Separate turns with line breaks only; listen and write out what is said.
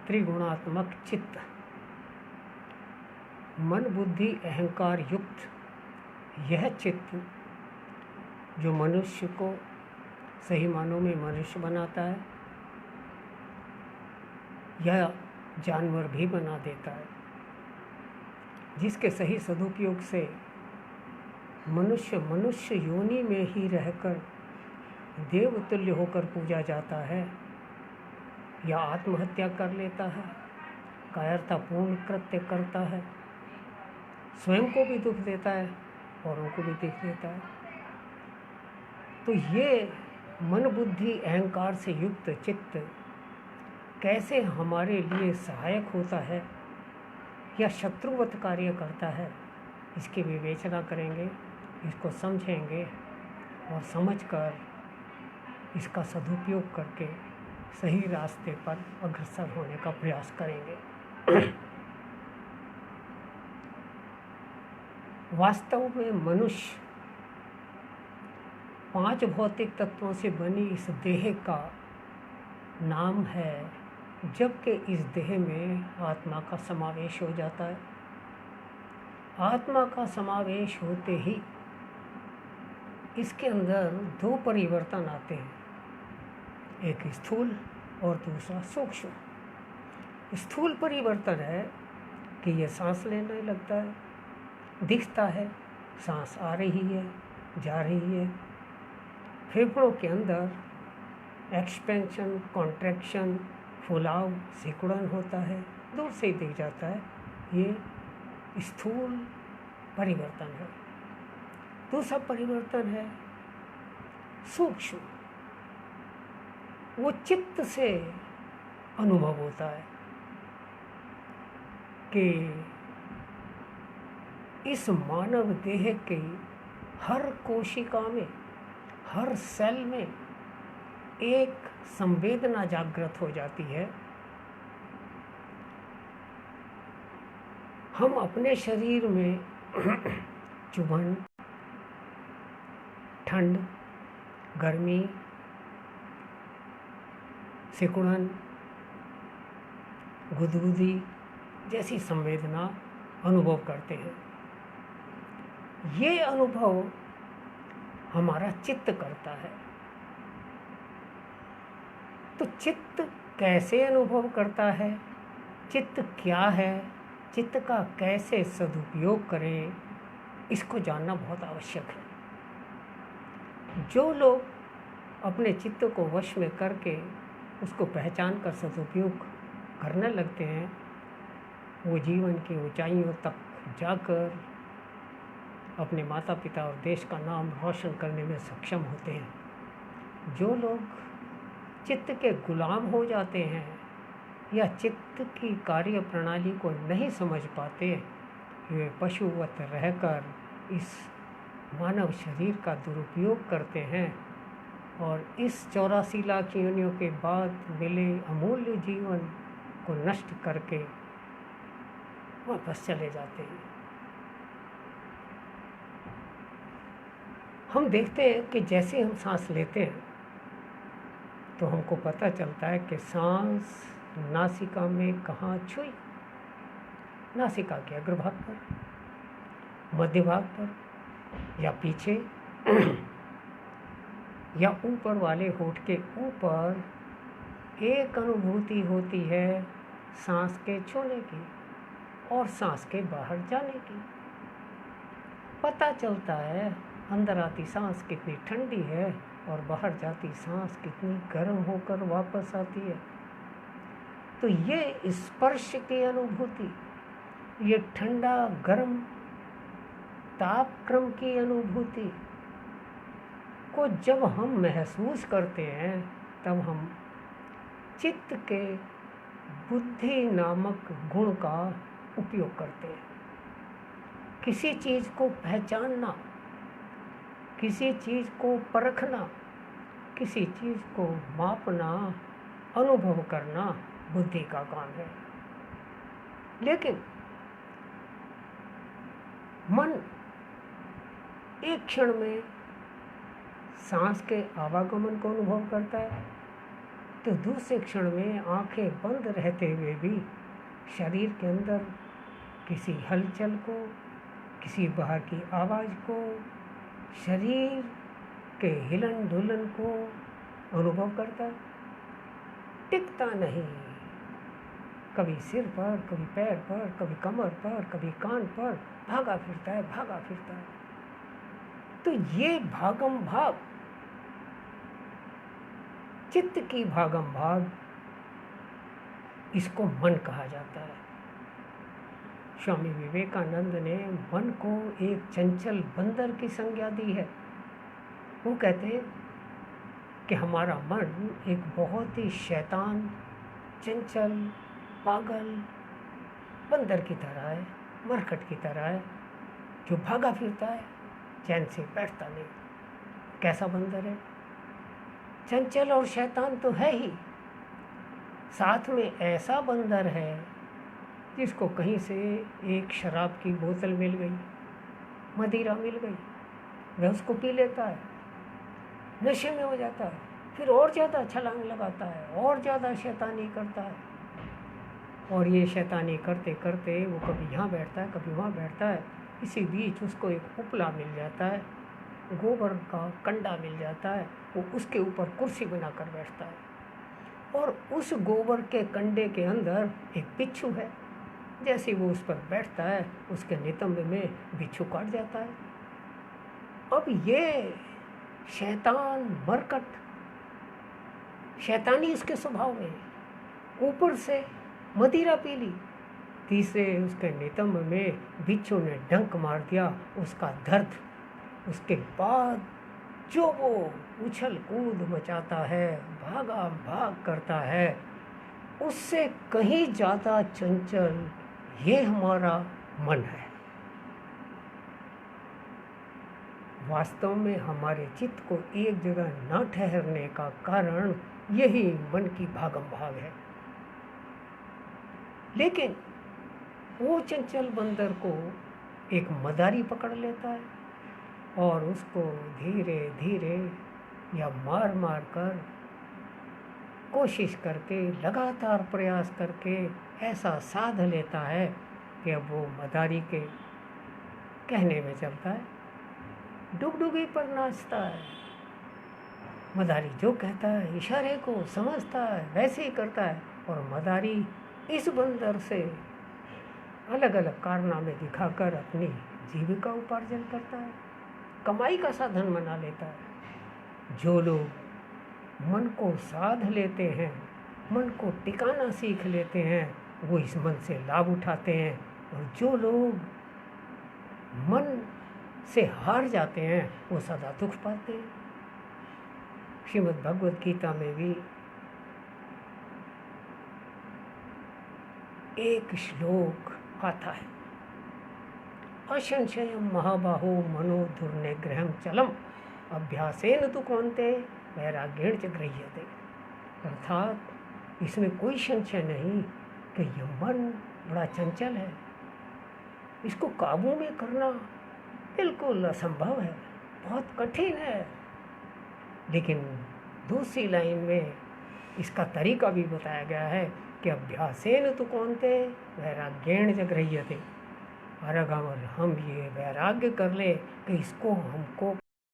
त्रिगुणात्मक चित्त, मन बुद्धि अहंकार युक्त यह चित्त जो मनुष्य को सही मानों में मनुष्य बनाता है या जानवर भी बना देता है, जिसके सही सदुपयोग से मनुष्य योनि में ही रहकर देवतुल्य होकर पूजा जाता है या आत्महत्या कर लेता है, कायरतापूर्ण कृत्य करता है, स्वयं को भी दुख देता है, औरों को भी दुख देता है। तो ये मन बुद्धि अहंकार से युक्त चित्त कैसे हमारे लिए सहायक होता है या शत्रुवत कार्य करता है, इसकी विवेचना करेंगे, इसको समझेंगे और समझकर इसका सदुपयोग करके सही रास्ते पर अग्रसर होने का प्रयास करेंगे। वास्तव में मनुष्य 5 भौतिक तत्वों से बनी इस देह का नाम है, जबकि इस देह में आत्मा का समावेश हो जाता है। आत्मा का समावेश होते ही इसके अंदर 2 परिवर्तन आते हैं, एक स्थूल और दूसरा सूक्ष्म। स्थूल परिवर्तन है कि ये सांस लेने लगता है, दिखता है, सांस आ रही है, जा रही है, फेफड़ों के अंदर एक्सपेंशन, कॉन्ट्रैक्शन, फुलाव, सिकुड़न होता है, दूर से ही दिख जाता है। ये स्थूल परिवर्तन है। दूसरा परिवर्तन है सूक्ष्म, वो चित्त से अनुभव होता है कि इस मानव देह के हर कोशिका में, हर सेल में एक संवेदना जागृत हो जाती है। हम अपने शरीर में चुभन, ठंड, गर्मी, सिकुड़न, गुदगुदी जैसी संवेदना अनुभव करते हैं। ये अनुभव हमारा चित्त करता है। तो चित्त कैसे अनुभव करता है, चित्त क्या है, चित्त का कैसे सदुपयोग करें, इसको जानना बहुत आवश्यक है। जो लोग अपने चित्त को वश में करके उसको पहचान कर सदुपयोग करने लगते हैं, वो जीवन की ऊंचाइयों तक जाकर अपने माता पिता और देश का नाम रोशन करने में सक्षम होते हैं। जो लोग चित्त के गुलाम हो जाते हैं या चित्त की कार्य प्रणाली को नहीं समझ पाते, वे पशुवत रहकर इस मानव शरीर का दुरुपयोग करते हैं और इस 84 लाख योनियों के बाद मिले अमूल्य जीवन को नष्ट करके वापस चले जाते हैं। हम देखते हैं कि जैसे हम सांस लेते हैं तो हमको पता चलता है कि सांस नासिका में कहाँ छुई, नासिका के अग्रभाग पर, मध्य भाग पर या पीछे या ऊपर वाले होठ के ऊपर। एक अनुभूति होती है सांस के छूने की और सांस के बाहर जाने की। पता चलता है अंदर आती सांस कितनी ठंडी है और बाहर जाती सांस कितनी गर्म होकर वापस आती है। तो ये स्पर्श की अनुभूति, ये ठंडा गर्म तापक्रम की अनुभूति को जब हम महसूस करते हैं, तब हम चित्त के बुद्धि नामक गुण का उपयोग करते हैं। किसी चीज़ को पहचानना, किसी चीज़ को परखना, किसी चीज़ को मापना, अनुभव करना बुद्धि का काम है। लेकिन मन एक क्षण में सांस के आवागमन को अनुभव करता है, तो दूसरे क्षण में आंखें बंद रहते हुए भी शरीर के अंदर किसी हलचल को, किसी बाहर की आवाज़ को, शरीर के हिलन डुलन को अनुभव करता, टिकता नहीं। कभी सिर पर, कभी पैर पर, कभी कमर पर, कभी कान पर भागा फिरता है, भागा फिरता है। तो ये भागम भाग, चित्त की भागम भाग, इसको मन कहा जाता है। स्वामी विवेकानंद ने मन को एक चंचल बंदर की संज्ञा दी है। वो कहते हैं कि हमारा मन एक बहुत ही शैतान, चंचल, पागल बंदर की तरह है, मरकट की तरह है, जो भागा फिरता है, चैन से बैठता नहीं। कैसा बंदर है? चंचल और शैतान तो है ही, साथ में ऐसा बंदर है जिसको कहीं से एक शराब की बोतल मिल गई, मदिरा मिल गई, वह उसको पी लेता है, नशे में हो जाता है, फिर और ज़्यादा छलांग लगाता है, और ज़्यादा शैतानी करता है। और ये शैतानी करते करते वो कभी यहाँ बैठता है, कभी वहाँ बैठता है। इसी बीच उसको एक उपला मिल जाता है, गोबर का कंडा मिल जाता है, वो उसके ऊपर कुर्सी बनाकर बैठता है। और उस गोबर के कंडे के अंदर एक बिच्छू है। जैसे वो उस पर बैठता है, उसके नितंब में बिच्छू काट जाता है। अब ये शैतान, मरकट, शैतानी इसके स्वभाव में, ऊपर से मदिरा पी ली, तीसरे उसके नितंब में बिच्छू ने डंक मार दिया, उसका दर्द। उसके बाद जो वो उछल कूद मचाता है, भागा भाग करता है, उससे कहीं ज़्यादा चंचल ये हमारा मन है। वास्तव में हमारे चित्त को एक जगह न ठहरने का कारण यही मन की भागम भाग है। लेकिन वो चंचल बंदर को एक मदारी पकड़ लेता है और उसको धीरे धीरे या मार मार कर, कोशिश करके, लगातार प्रयास करके ऐसा साध लेता है कि अब वो मदारी के कहने में चलता है, डुगडुगी पर नाचता है। मदारी जो कहता है, इशारे को समझता है, वैसे ही करता है। और मदारी इस बंदर से अलग अलग कारनामे दिखाकर अपनी जीविका उपार्जन करता है, कमाई का साधन बना लेता है। जो लोग मन को साध लेते हैं, मन को टिकाना सीख लेते हैं, वो इस मन से लाभ उठाते हैं। और जो लोग मन से हार जाते हैं, वो सदा दुख पाते हैं। श्रीमद् भगवद गीता में भी एक श्लोक आता है, असंशयम महाबाहो मनो दुर्निग्रहम चलम अभ्यासेन तु कौन्तेय वैराग्येण च गृह्यते। अर्थात इसमें कोई संशय नहीं कि यह मन बड़ा चंचल है, इसको काबू में करना बिल्कुल असंभव है, बहुत कठिन है। लेकिन दूसरी लाइन में इसका तरीका भी बताया गया है कि अभ्यासेन तु कौन्तेय वैराग्येण च गृह्यते। और अगर हम ये वैराग्य कर ले कि इसको हमको